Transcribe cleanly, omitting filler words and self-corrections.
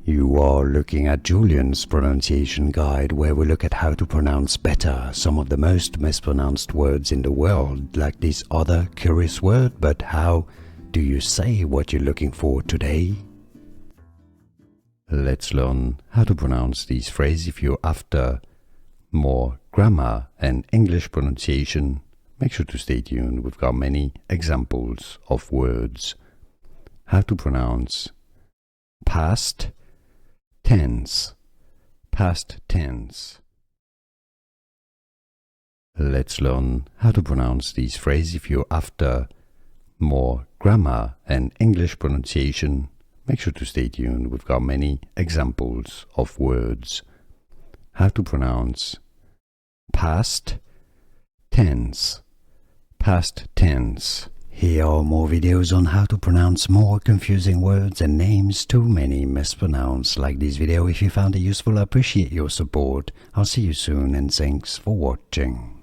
You are looking at Julian's pronunciation guide, where we look at how to pronounce better some of the most mispronounced words in the world, like this other curious word. But how do you say what you're looking for today? Let's learn how to pronounce these phrases. If you're after more grammar and English pronunciation, make sure to stay tuned. We've got many examples of words. How to pronounce past tense. Past tense. Let's learn how to pronounce these phrases. If you're after more grammar and English pronunciation, make sure to stay tuned. We've got many examples of words. How to pronounce past tense. Past tense. Here are more videos on how to pronounce more confusing words and names too many mispronounced. Like this video if you found it useful. I appreciate your support. I'll see you soon and thanks for watching.